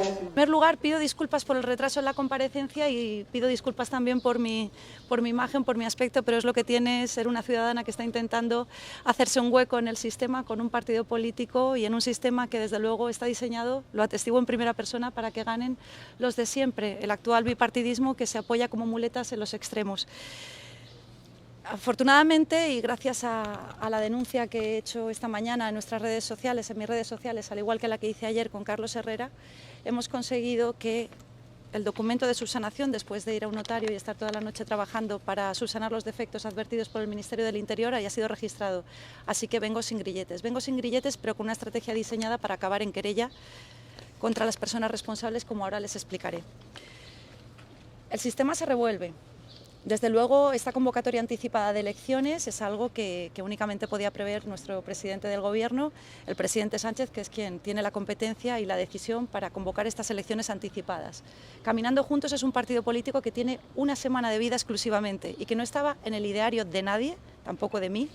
En primer lugar, pido disculpas por el retraso en la comparecencia y pido disculpas también por mi imagen, por mi aspecto, pero es lo que tiene ser una ciudadana que está intentando hacerse un hueco en el sistema con un partido político y en un sistema que desde luego está diseñado, lo atestigo en primera persona, para que ganen los de siempre, el actual bipartidismo que se apoya como muletas en los extremos. Afortunadamente, y gracias a la denuncia que he hecho esta mañana en nuestras redes sociales, en mis redes sociales, al igual que la que hice ayer con Carlos Herrera, hemos conseguido que el documento de subsanación, después de ir a un notario y estar toda la noche trabajando para subsanar los defectos advertidos por el Ministerio del Interior, haya sido registrado. Así que vengo sin grilletes, pero con una estrategia diseñada para acabar en querella contra las personas responsables, como ahora les explicaré. El sistema se revuelve. Desde luego, esta convocatoria anticipada de elecciones es algo que únicamente podía prever nuestro presidente del Gobierno, el presidente Sánchez, que es quien tiene la competencia y la decisión para convocar estas elecciones anticipadas. Caminando Juntos es un partido político que tiene una semana de vida exclusivamente y que no estaba en el ideario de nadie, tampoco de mí,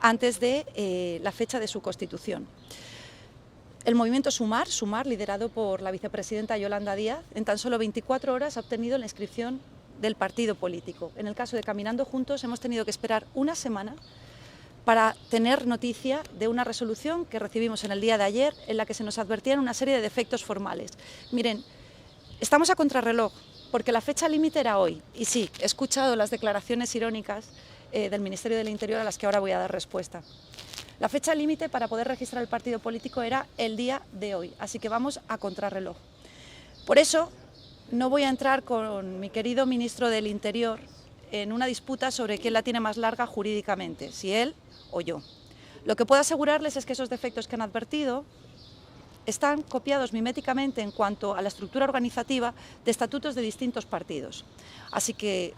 antes de la fecha de su constitución. El movimiento Sumar, liderado por la vicepresidenta Yolanda Díaz, en tan solo 24 horas ha obtenido la inscripción del partido político. En el caso de Caminando Juntos hemos tenido que esperar una semana para tener noticia de una resolución que recibimos en el día de ayer, en la que se nos advertían una serie de defectos formales. Miren, estamos a contrarreloj, porque la fecha límite era hoy. Y sí, he escuchado las declaraciones irónicas del Ministerio del Interior a las que ahora voy a dar respuesta. La fecha límite para poder registrar el partido político era el día de hoy, así que vamos a contrarreloj. Por eso no voy a entrar con mi querido ministro del Interior en una disputa sobre quién la tiene más larga jurídicamente, si él o yo. Lo que puedo asegurarles es que esos defectos que han advertido están copiados miméticamente en cuanto a la estructura organizativa de estatutos de distintos partidos. Así que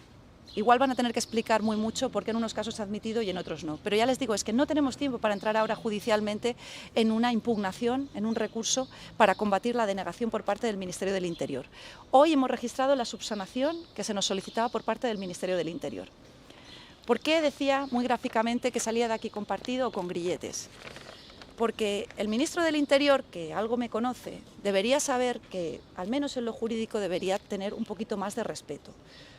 igual van a tener que explicar muy mucho por qué en unos casos se ha admitido y en otros no. Pero ya les digo, es que no tenemos tiempo para entrar ahora judicialmente en una impugnación, en un recurso para combatir la denegación por parte del Ministerio del Interior. Hoy hemos registrado la subsanación que se nos solicitaba por parte del Ministerio del Interior. ¿Por qué decía muy gráficamente que salía de aquí con partido o con grilletes? Porque el ministro del Interior, que algo me conoce, debería saber que, al menos en lo jurídico, debería tener un poquito más de respeto.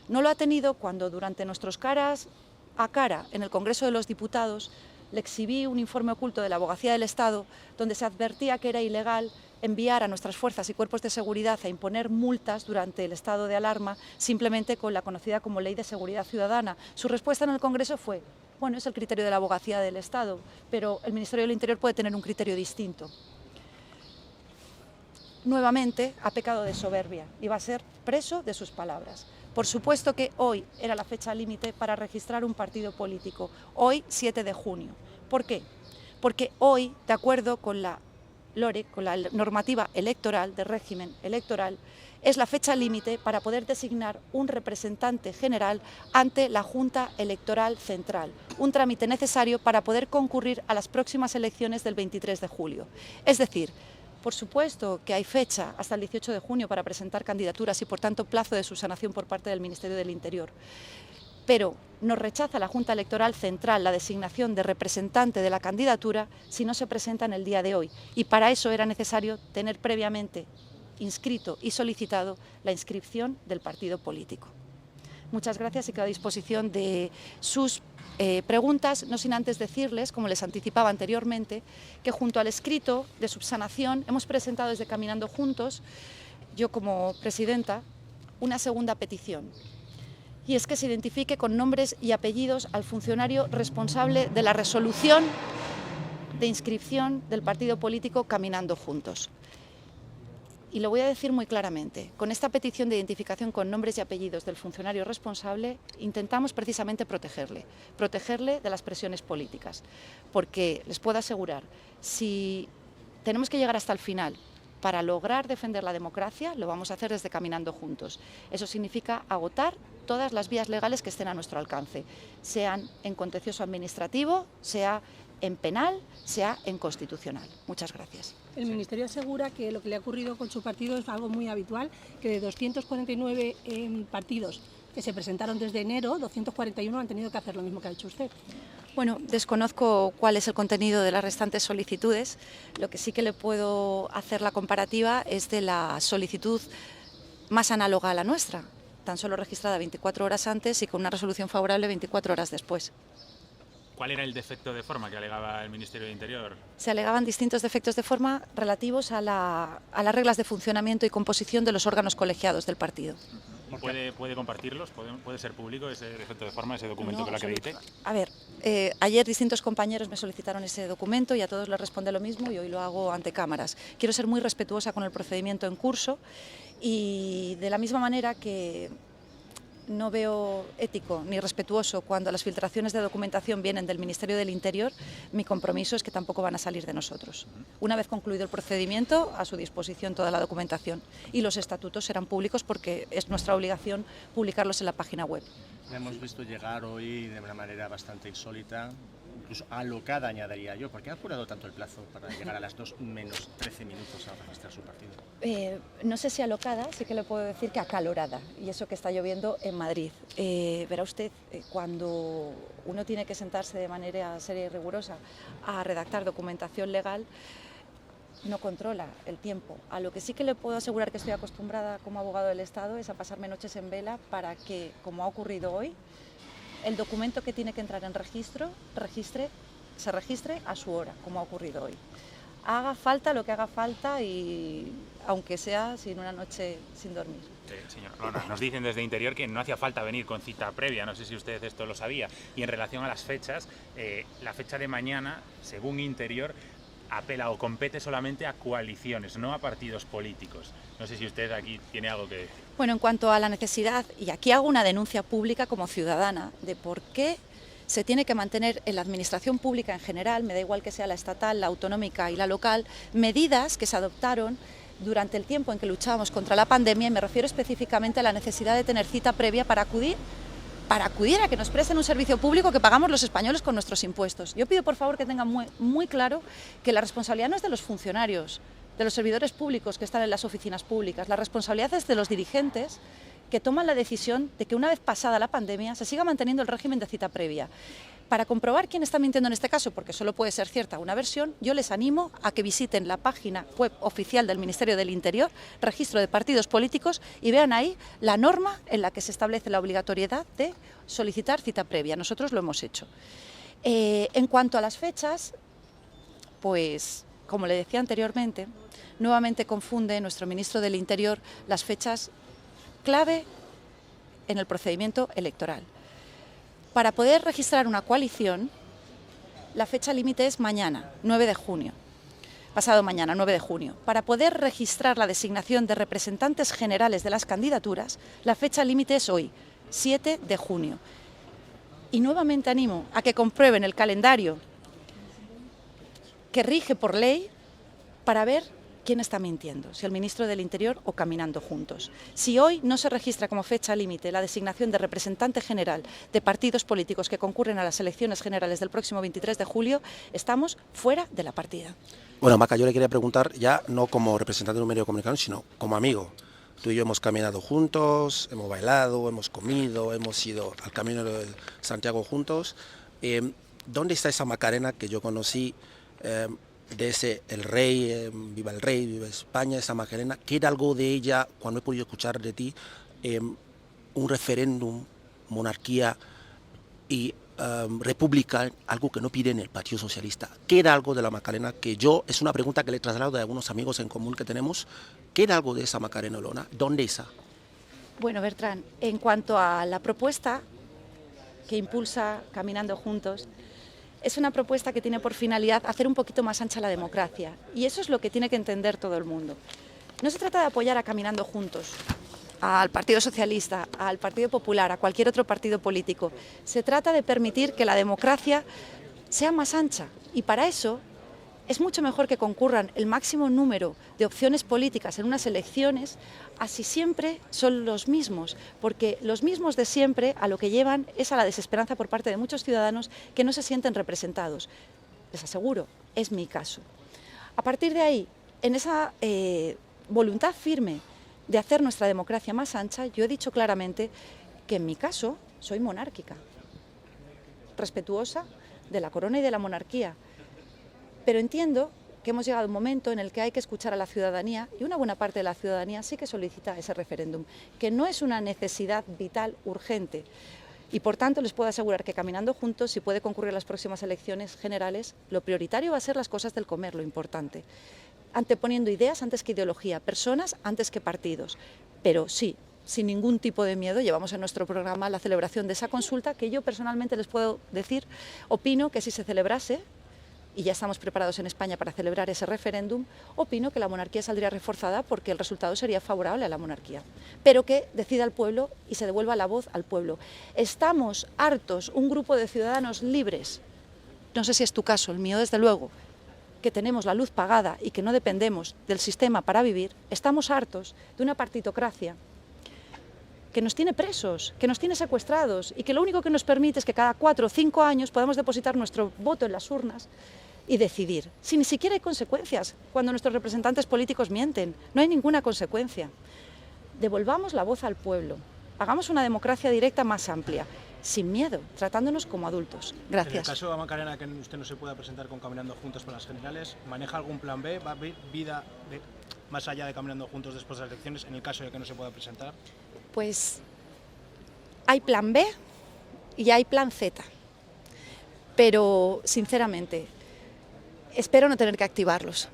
No lo ha tenido cuando durante nuestros caras a cara en el Congreso de los Diputados le exhibí un informe oculto de la Abogacía del Estado donde se advertía que era ilegal enviar a nuestras fuerzas y cuerpos de seguridad a imponer multas durante el estado de alarma simplemente con la conocida como Ley de Seguridad Ciudadana. Su respuesta en el Congreso fue: bueno, es el criterio de la Abogacía del Estado, pero el Ministerio del Interior puede tener un criterio distinto. Nuevamente ha pecado de soberbia y va a ser preso de sus palabras. Por supuesto que hoy era la fecha límite para registrar un partido político, hoy 7 de junio. ¿Por qué? Porque hoy, de acuerdo con la LORE, con la normativa electoral, de régimen electoral, es la fecha límite para poder designar un representante general ante la Junta Electoral Central, un trámite necesario para poder concurrir a las próximas elecciones del 23 de julio. Es decir, por supuesto que hay fecha hasta el 18 de junio para presentar candidaturas y, por tanto, plazo de subsanación por parte del Ministerio del Interior. Pero nos rechaza la Junta Electoral Central la designación de representante de la candidatura si no se presenta en el día de hoy. Y para eso era necesario tener previamente inscrito y solicitado la inscripción del partido político. Muchas gracias y quedo a disposición de sus preguntas, no sin antes decirles, como les anticipaba anteriormente, que junto al escrito de subsanación hemos presentado desde Caminando Juntos, yo como presidenta, una segunda petición. Y es que se identifique con nombres y apellidos al funcionario responsable de la resolución de inscripción del partido político Caminando Juntos. Y lo voy a decir muy claramente, con esta petición de identificación con nombres y apellidos del funcionario responsable intentamos precisamente protegerle de las presiones políticas, porque les puedo asegurar, si tenemos que llegar hasta el final para lograr defender la democracia, lo vamos a hacer desde Caminando Juntos. Eso significa agotar todas las vías legales que estén a nuestro alcance, sean en contencioso administrativo, sea en penal, sea en constitucional. Muchas gracias. El Ministerio asegura que lo que le ha ocurrido con su partido es algo muy habitual, que de 249 partidos que se presentaron desde enero, 241 han tenido que hacer lo mismo que ha hecho usted. Bueno, desconozco cuál es el contenido de las restantes solicitudes. Lo que sí que le puedo hacer la comparativa es de la solicitud más análoga a la nuestra, tan solo registrada 24 horas antes y con una resolución favorable 24 horas después. ¿Cuál era el defecto de forma que alegaba el Ministerio de Interior? Se alegaban distintos defectos de forma relativos a las reglas de funcionamiento y composición de los órganos colegiados del partido. ¿Puede compartirlos? ¿Puede ser público ese defecto de forma, ese documento No, que lo acredite? A ver, ayer distintos compañeros me solicitaron ese documento y a todos les responde lo mismo y hoy lo hago ante cámaras. Quiero ser muy respetuosa con el procedimiento en curso y de la misma manera que no veo ético ni respetuoso cuando las filtraciones de documentación vienen del Ministerio del Interior, mi compromiso es que tampoco van a salir de nosotros. Una vez concluido el procedimiento, a su disposición toda la documentación. Y los estatutos serán públicos porque es nuestra obligación publicarlos en la página web. La hemos visto llegar hoy de una manera bastante insólita, incluso alocada, añadiría yo. ¿Por qué ha apurado tanto el plazo para llegar a las 2 menos 13 minutos a registrar su partido? No sé si alocada, sí que le puedo decir que acalorada, y eso que está lloviendo en Madrid. Verá usted, cuando uno tiene que sentarse de manera seria y rigurosa a redactar documentación legal, no controla el tiempo. A lo que sí que le puedo asegurar que estoy acostumbrada como abogado del Estado es a pasarme noches en vela para que, como ha ocurrido hoy, el documento que tiene que entrar en registro se registre a su hora, como ha ocurrido hoy. Haga falta lo que haga falta y aunque sea sin una noche sin dormir. Señor Lona, nos dicen desde Interior que no hacía falta venir con cita previa, no sé si usted esto lo sabía. Y en relación a las fechas, la fecha de mañana, según Interior, apela o compete solamente a coaliciones, no a partidos políticos. No sé si usted aquí tiene algo que decir. Bueno, en cuanto a la necesidad, y aquí hago una denuncia pública como ciudadana, de por qué se tiene que mantener en la administración pública en general, me da igual que sea la estatal, la autonómica y la local, medidas que se adoptaron durante el tiempo en que luchábamos contra la pandemia, y me refiero específicamente a la necesidad de tener cita previa para acudir a que nos presten un servicio público que pagamos los españoles con nuestros impuestos. Yo pido por favor que tengan muy claro que la responsabilidad no es de los funcionarios, de los servidores públicos que están en las oficinas públicas, la responsabilidad es de los dirigentes que toman la decisión de que una vez pasada la pandemia se siga manteniendo el régimen de cita previa. Para comprobar quién está mintiendo en este caso, porque solo puede ser cierta una versión, yo les animo a que visiten la página web oficial del Ministerio del Interior, registro de partidos políticos, y vean ahí la norma en la que se establece la obligatoriedad de solicitar cita previa. Nosotros lo hemos hecho. En cuanto a las fechas, pues como le decía anteriormente, nuevamente confunde nuestro ministro del Interior las fechas clave en el procedimiento electoral. Para poder registrar una coalición, la fecha límite es mañana, 9 de junio, pasado mañana, 9 de junio. Para poder registrar la designación de representantes generales de las candidaturas, la fecha límite es hoy, 7 de junio. Y nuevamente animo a que comprueben el calendario que rige por ley para ver quién está mintiendo, si el ministro del Interior o Caminando Juntos. Si hoy no se registra como fecha límite la designación de representante general de partidos políticos que concurren a las elecciones generales del próximo 23 de julio, estamos fuera de la partida. Bueno, Maca, yo le quería preguntar, ya no como representante de un medio de comunicación, sino como amigo. Tú y yo hemos caminado juntos, hemos bailado, hemos comido, hemos ido al Camino de Santiago juntos. ¿Dónde está esa Macarena que yo conocí? De ese el rey, viva España, esa Macarena, que era algo de ella, cuando he podido escuchar de ti, un referéndum, monarquía y república, algo que no pide en el Partido Socialista. ¿Qué era algo de la Macarena? Que yo, es una pregunta que le he trasladado de algunos amigos en común que tenemos. ¿Qué era algo de esa Macarena Olona? ¿Dónde está? Bueno, Bertrán, en cuanto a la propuesta que impulsa Caminando Juntos, es una propuesta que tiene por finalidad hacer un poquito más ancha la democracia, y eso es lo que tiene que entender todo el mundo. No se trata de apoyar a Caminando Juntos, al Partido Socialista, al Partido Popular, a cualquier otro partido político. Se trata de permitir que la democracia sea más ancha, y para eso es mucho mejor que concurran el máximo número de opciones políticas en unas elecciones, así siempre son los mismos, porque los mismos de siempre a lo que llevan es a la desesperanza por parte de muchos ciudadanos que no se sienten representados. Les aseguro, es mi caso. A partir de ahí, en esa voluntad firme de hacer nuestra democracia más ancha, yo he dicho claramente que en mi caso soy monárquica, respetuosa de la corona y de la monarquía. Pero entiendo que hemos llegado a un momento en el que hay que escuchar a la ciudadanía, y una buena parte de la ciudadanía sí que solicita ese referéndum, que no es una necesidad vital urgente. Y por tanto les puedo asegurar que Caminando Juntos, si puede concurrir a las próximas elecciones generales, lo prioritario va a ser las cosas del comer, lo importante. Anteponiendo ideas antes que ideología, personas antes que partidos. Pero sí, sin ningún tipo de miedo, llevamos en nuestro programa la celebración de esa consulta, que yo personalmente les puedo decir, opino que si se celebrase, y ya estamos preparados en España para celebrar ese referéndum, opino que la monarquía saldría reforzada porque el resultado sería favorable a la monarquía, pero que decida el pueblo y se devuelva la voz al pueblo. Estamos hartos, un grupo de ciudadanos libres, no sé si es tu caso, el mío desde luego, que tenemos la luz pagada y que no dependemos del sistema para vivir, estamos hartos de una partitocracia que nos tiene presos, que nos tiene secuestrados y que lo único que nos permite es que cada 4 o 5 años podamos depositar nuestro voto en las urnas y decidir, si ni siquiera hay consecuencias cuando nuestros representantes políticos mienten, no hay ninguna consecuencia. Devolvamos la voz al pueblo, hagamos una democracia directa más amplia, sin miedo, tratándonos como adultos. Gracias. En el caso de Macarena, que usted no se pueda presentar con Caminando Juntos para las generales, ¿maneja algún plan B? ¿Va a haber vida más allá de Caminando Juntos después de las elecciones, en el caso de que no se pueda presentar? Pues hay plan B y hay plan Z, pero sinceramente espero no tener que activarlos.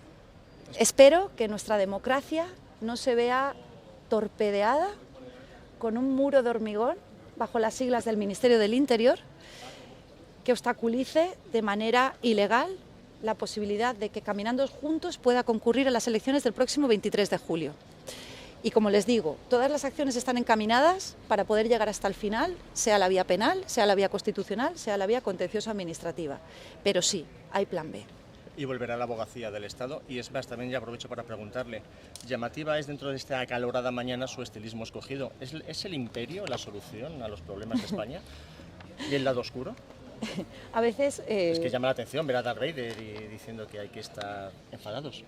Espero que nuestra democracia no se vea torpedeada con un muro de hormigón bajo las siglas del Ministerio del Interior que obstaculice de manera ilegal la posibilidad de que Caminando Juntos pueda concurrir a las elecciones del próximo 23 de julio. Y como les digo, todas las acciones están encaminadas para poder llegar hasta el final, sea la vía penal, sea la vía constitucional, sea la vía contencioso administrativa. Pero sí, hay plan B. Y volverá a la abogacía del Estado. Y es más, también ya aprovecho para preguntarle, llamativa es dentro de esta acalorada mañana su estilismo escogido. ¿Es el imperio la solución a los problemas de España? ¿Y el lado oscuro? A veces... Es que llama la atención ver a Darth Vader diciendo que hay que estar enfadados.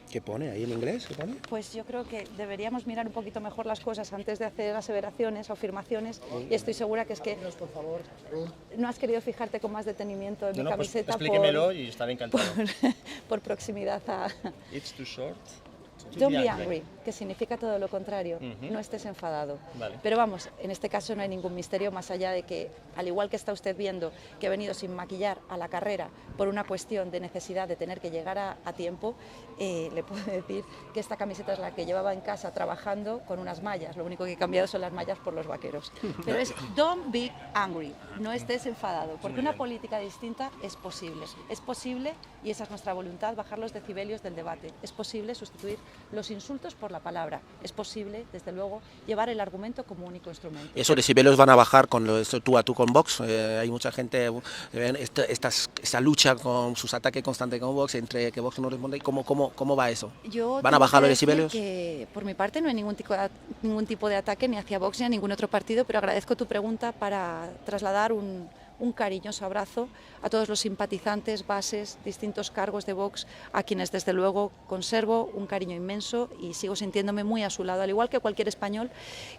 ¿Qué pone ahí en inglés? ¿Qué pone? Pues yo creo que deberíamos mirar un poquito mejor las cosas antes de hacer aseveraciones o afirmaciones, y estoy segura que es que no has querido fijarte con más detenimiento en mi camiseta. Pues explíquemelo y estaré encantado. por proximidad a... It's too short. Don't be angry, que significa todo lo contrario, no estés enfadado. Vale. Pero vamos, en este caso no hay ningún misterio más allá de que, al igual que está usted viendo que he venido sin maquillar a la carrera por una cuestión de necesidad de tener que llegar a tiempo, le puedo decir que esta camiseta es la que llevaba en casa trabajando con unas mallas, lo único que he cambiado son las mallas por los vaqueros. Pero es don't be angry, no estés enfadado, porque una política distinta es posible y esa es nuestra voluntad, bajar los decibelios del debate, es posible sustituir los insultos por la palabra. Es posible, desde luego, llevar el argumento como único instrumento. Esos decibelios van a bajar con tú a tú con Vox. Hay mucha gente, esta lucha con sus ataques constantes con Vox, entre que Vox no responde. ¿Cómo va eso? ¿Van a bajar los decibelios? Que, por mi parte, no hay ningún tipo de ataque ni hacia Vox ni a ningún otro partido, pero agradezco tu pregunta para trasladar un cariñoso abrazo a todos los simpatizantes, bases, distintos cargos de Vox, a quienes desde luego conservo un cariño inmenso y sigo sintiéndome muy a su lado, al igual que cualquier español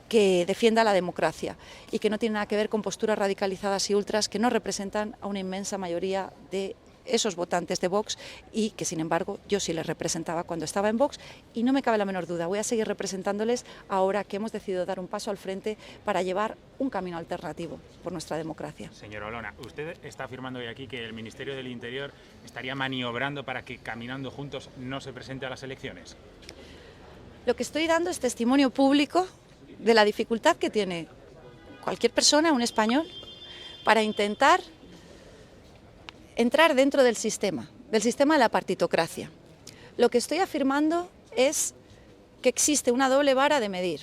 que defienda la democracia y que no tiene nada que ver con posturas radicalizadas y ultras que no representan a una inmensa mayoría de esos votantes de Vox y que, sin embargo, yo sí les representaba cuando estaba en Vox y no me cabe la menor duda, voy a seguir representándoles ahora que hemos decidido dar un paso al frente para llevar un camino alternativo por nuestra democracia. Señora Olona, usted está afirmando hoy aquí que el Ministerio del Interior estaría maniobrando para que Caminando Juntos no se presente a las elecciones. Lo que estoy dando es testimonio público de la dificultad que tiene cualquier persona, un español, para intentar entrar dentro del sistema de la partitocracia. Lo que estoy afirmando es que existe una doble vara de medir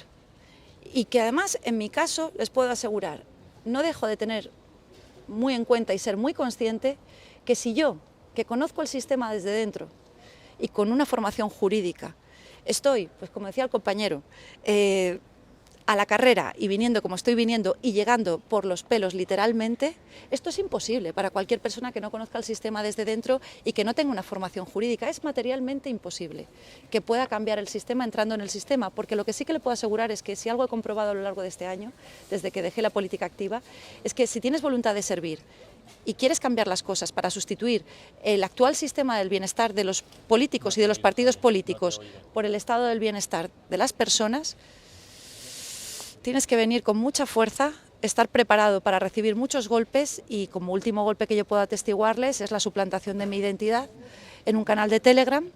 y que además, en mi caso, les puedo asegurar, no dejo de tener muy en cuenta y ser muy consciente que si yo, que conozco el sistema desde dentro y con una formación jurídica, estoy, pues como decía el compañero, a la carrera y viniendo como estoy viniendo y llegando por los pelos literalmente, esto es imposible para cualquier persona que no conozca el sistema desde dentro y que no tenga una formación jurídica. Es materialmente imposible que pueda cambiar el sistema entrando en el sistema, porque lo que sí que le puedo asegurar es que si algo he comprobado a lo largo de este año, desde que dejé la política activa, es que si tienes voluntad de servir y quieres cambiar las cosas para sustituir el actual sistema del bienestar de los políticos y de los partidos políticos por el estado del bienestar de las personas, tienes que venir con mucha fuerza, estar preparado para recibir muchos golpes, y como último golpe que yo puedo atestiguarles es la suplantación de mi identidad en un canal de Telegram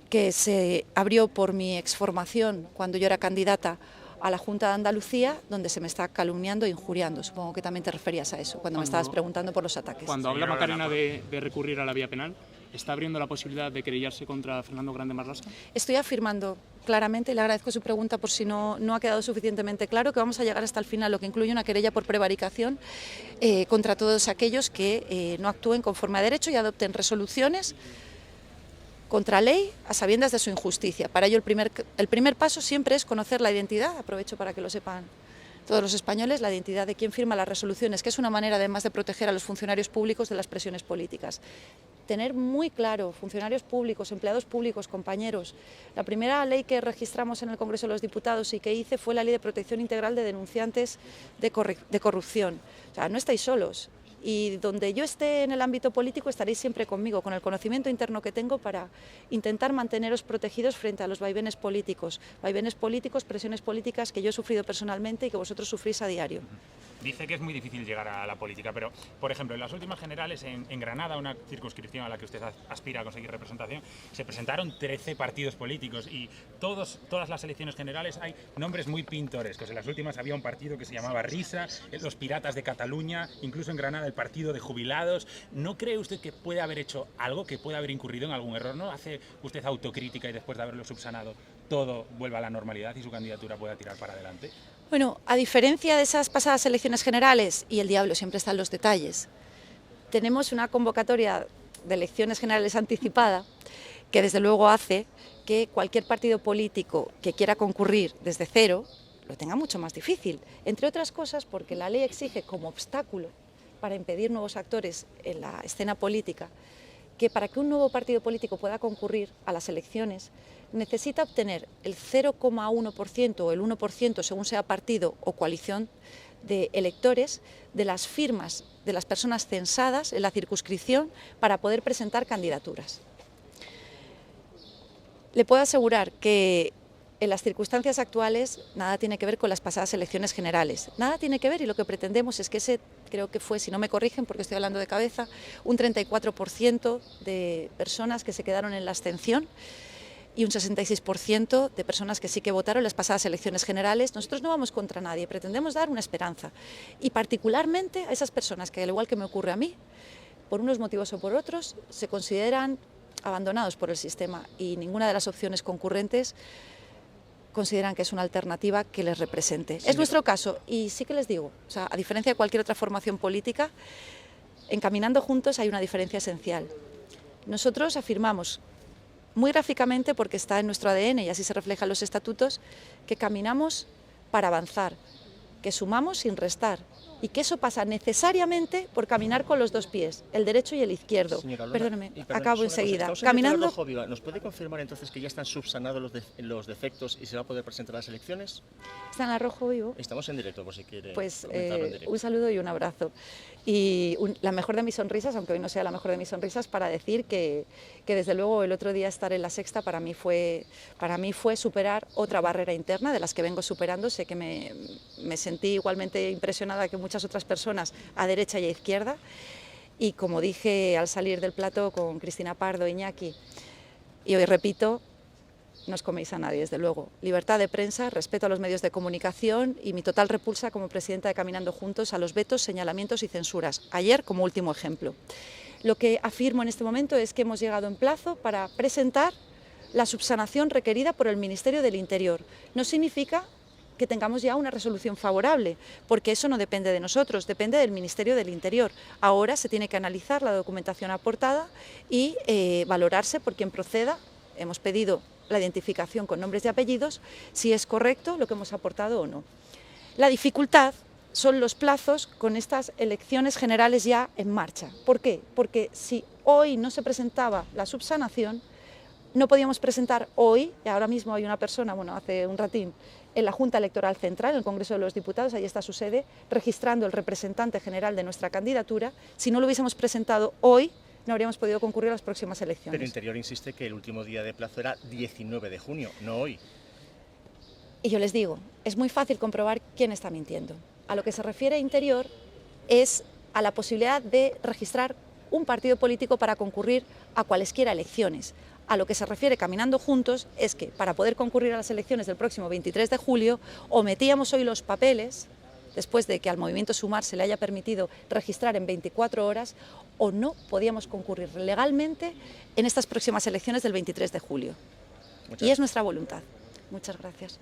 que se abrió por mi exformación cuando yo era candidata a la Junta de Andalucía, donde se me está calumniando e injuriando. Supongo que también te referías a eso, cuando me estabas preguntando por los ataques. Cuando habla Macarena de recurrir a la vía penal, ¿está abriendo la posibilidad de querellarse contra Fernando Grande Marlaska? Estoy afirmando claramente, y le agradezco su pregunta por si no ha quedado suficientemente claro, que vamos a llegar hasta el final, lo que incluye una querella por prevaricación contra todos aquellos que no actúen conforme a derecho y adopten resoluciones contra ley a sabiendas de su injusticia. Para ello el primer paso siempre es conocer la identidad, aprovecho para que lo sepan todos los españoles, la identidad de quien firma las resoluciones, que es una manera además de proteger a los funcionarios públicos de las presiones políticas. Tener muy claro, funcionarios públicos, empleados públicos, compañeros, la primera ley que registramos en el Congreso de los Diputados y que hice fue la Ley de Protección Integral de Denunciantes de Corrupción. O sea, no estáis solos. Y donde yo esté en el ámbito político estaréis siempre conmigo, con el conocimiento interno que tengo para intentar manteneros protegidos frente a los vaivenes políticos, presiones políticas que yo he sufrido personalmente y que vosotros sufrís a diario. Dice que es muy difícil llegar a la política, pero, por ejemplo, en las últimas generales en Granada, una circunscripción a la que usted aspira a conseguir representación, se presentaron 13 partidos políticos y todas las elecciones generales hay nombres muy pintorescos. En las últimas había un partido que se llamaba Risa, los Piratas de Cataluña, incluso en Granada el Partido de Jubilados. ¿No cree usted que puede haber hecho algo, que puede haber incurrido en algún error? ¿No hace usted autocrítica y después de haberlo subsanado todo vuelva a la normalidad y su candidatura pueda tirar para adelante? Bueno, a diferencia de esas pasadas elecciones generales, y el diablo siempre está en los detalles, tenemos una convocatoria de elecciones generales anticipada que desde luego hace que cualquier partido político que quiera concurrir desde cero lo tenga mucho más difícil, entre otras cosas porque la ley exige como obstáculo para impedir nuevos actores en la escena política que para que un nuevo partido político pueda concurrir a las elecciones necesita obtener el 0,1% o el 1%, según sea partido o coalición de electores, de las firmas de las personas censadas en la circunscripción para poder presentar candidaturas. Le puedo asegurar que en las circunstancias actuales nada tiene que ver con las pasadas elecciones generales, nada tiene que ver, y lo que pretendemos es que ese, creo que fue, si no me corrigen porque estoy hablando de cabeza, un 34% de personas que se quedaron en la abstención y un 66% de personas que sí que votaron en las pasadas elecciones generales. Nosotros no vamos contra nadie, pretendemos dar una esperanza, y particularmente a esas personas que, al igual que me ocurre a mí, por unos motivos o por otros, se consideran abandonados por el sistema y ninguna de las opciones concurrentes consideran que es una alternativa que les represente. Es nuestro caso, y sí que les digo, o sea, a diferencia de cualquier otra formación política, en Caminando Juntos hay una diferencia esencial. Nosotros afirmamos muy gráficamente, porque está en nuestro ADN y así se refleja en los estatutos, que caminamos para avanzar, que sumamos sin restar, y que eso pasa necesariamente por caminar con los dos pies, el derecho y el izquierdo. Perdóneme, acabo enseguida. Caminando. ¿Nos puede confirmar entonces que ya están subsanados los defectos y se va a poder presentar a las elecciones? ¿Está en Arrojo Vivo? Estamos en directo, por si quiere. Pues un saludo y un abrazo. Y la mejor de mis sonrisas, aunque hoy no sea la mejor de mis sonrisas, para decir que desde luego el otro día estar en La Sexta para mí fue superar otra barrera interna de las que vengo superando. Sé que me sentí igualmente impresionada que muchas otras personas a derecha y a izquierda, y como dije al salir del plato con Cristina Pardo, Iñaki, y hoy repito, no os coméis a nadie, desde luego. Libertad de prensa, respeto a los medios de comunicación y mi total repulsa como presidenta de Caminando Juntos a los vetos, señalamientos y censuras. Ayer, como último ejemplo. Lo que afirmo en este momento es que hemos llegado en plazo para presentar la subsanación requerida por el Ministerio del Interior. No significa que tengamos ya una resolución favorable, porque eso no depende de nosotros, depende del Ministerio del Interior. Ahora se tiene que analizar la documentación aportada y valorarse por quien proceda. Hemos pedido la identificación con nombres y apellidos, si es correcto lo que hemos aportado o no. La dificultad son los plazos con estas elecciones generales ya en marcha. ¿Por qué? Porque si hoy no se presentaba la subsanación, no podíamos presentar hoy, y ahora mismo hay una persona, bueno, hace un ratín, en la Junta Electoral Central, en el Congreso de los Diputados, ahí está su sede, registrando el representante general de nuestra candidatura. Si no lo hubiésemos presentado hoy, no habríamos podido concurrir a las próximas elecciones. Pero Interior insiste que el último día de plazo era 19 de junio, no hoy. Y yo les digo, es muy fácil comprobar quién está mintiendo. A lo que se refiere Interior es a la posibilidad de registrar un partido político para concurrir a cualesquiera elecciones. A lo que se refiere Caminando Juntos es que para poder concurrir a las elecciones del próximo 23 de julio o metíamos hoy los papeles, después de que al movimiento Sumar se le haya permitido registrar en 24 horas, o no podíamos concurrir legalmente en estas próximas elecciones del 23 de julio. Y es nuestra voluntad. Muchas gracias.